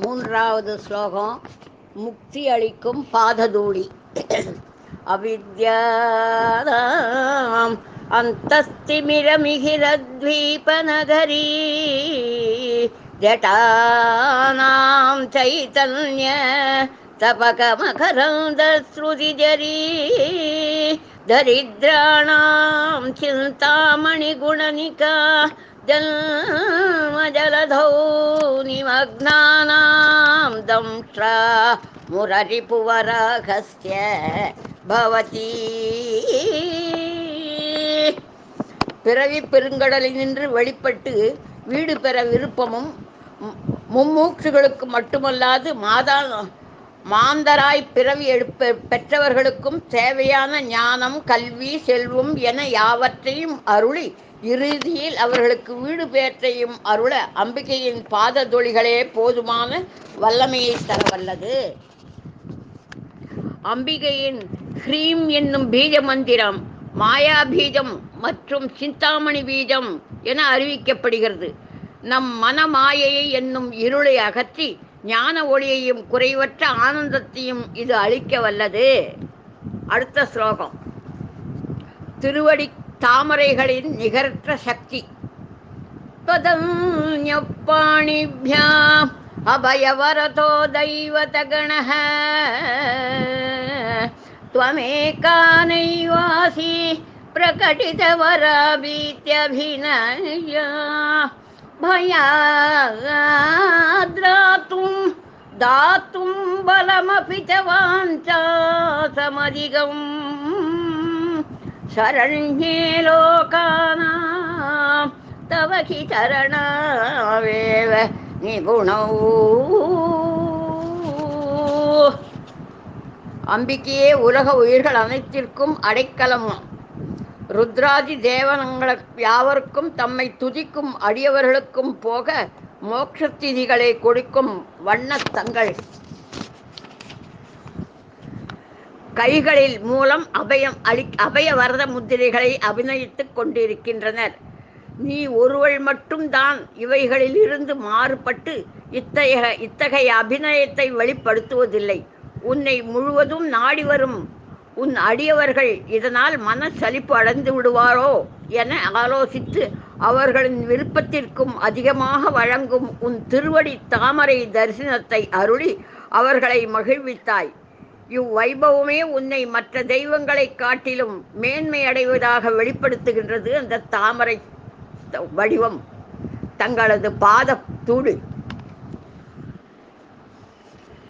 மூன்றாவது ஸ்லோகம் முக்தி அளிக்கும் பாததூளி. அவித்யாதாம் அந்தஸ்திமிரமிகிரத்வீபநகரி ஜட்டானாம் சைதன்ய தபகமகரந்தஸ்ருதிஜரி தரித்ராணாம் சிந்தாமணிகுணனிகா ஜலதௌ நிமக்னானாம் தம்ஷ்ரா முரரிபுவராகஸ்ய பவதி. பிறவி பெருங்கடலினின்று வெளிப்பட்டு வீடு பெற விருப்பமும் மும்மூற்றுகளுக்கு மட்டுமல்லாது மாந்தராய் பிறவி பெற்றவர்களுக்கும் தேவையான ஞானம், கல்வி, செல்வம் என யாவற்றையும் அருளி இறுதியில் அவர்களுக்கு வீடு பேற்றையும் அருள அம்பிகையின் பாததொழிகளே போதுமான வல்லமையை தரவல்லது. அம்பிகையின் ஹ்ரீம் என்னும் பீஜ மந்திரம் மாயா பீஜம் மற்றும் சிந்தாமணி பீஜம் என அறிவிக்கப்படுகிறது. நம் மனமாயையை என்னும் இருளை அகற்றி ஞான ஒளியையும் குறைவற்ற ஆனந்தத்தையும் இது அளிக்க வல்லது. அடுத்த ஸ்லோகம். திருவடி தாமரைகளின் நிகரற்ற சக்தி. त्वदन्यपाणिभ्याम् अभयवरतो दैवतगणः त्वमेका नैवासि प्रकटितवराभीत्यभिनया भयाद्रातुं दातुं बलमपि च वाञ्छासमधिगम् शरण्ये लोकानां तव हि चरणावेव निपुणौ. அம்பிகையே உலக உயிர்கள் அனைத்திற்கும் அடைக்கலம். ருத்ராதி தேவனங்கள் யாவருக்கும் தம்மை துதிக்கும் அடியவர்களுக்கும் போக மோட்சத்திதிகளை கொடுக்கும் வண்ணத்தங்கள் கைகளில் மூலம் அபய வரத முத்திரைகளை அபிநயித்துக் கொண்டிருக்கின்றனர். நீ ஒருவள் மட்டும்தான் இவைகளில் இருந்து மாறுபட்டு இத்தகைய அபிநயத்தை வெளிப்படுத்துவதில்லை. உன்னை முழுவதும் நாடி வரும் உன் அடியவர்கள் இதனால் மனச்சலிப்பு அடைந்து விடுவாரோ என ஆலோசித்து அவர்களின் விருப்பத்திற்கும் அதிகமாக வழங்கும் உன் திருவடி தாமரை தரிசனத்தை அருளி அவர்களை மகிழ்வித்தாய். இவ்வைபவமே உன்னை மற்ற தெய்வங்களை காட்டிலும் மேன்மை அடைவதாக வெளிப்படுத்துகின்றது அந்த தாமரை வடிவம், தங்களது பாத தூளி.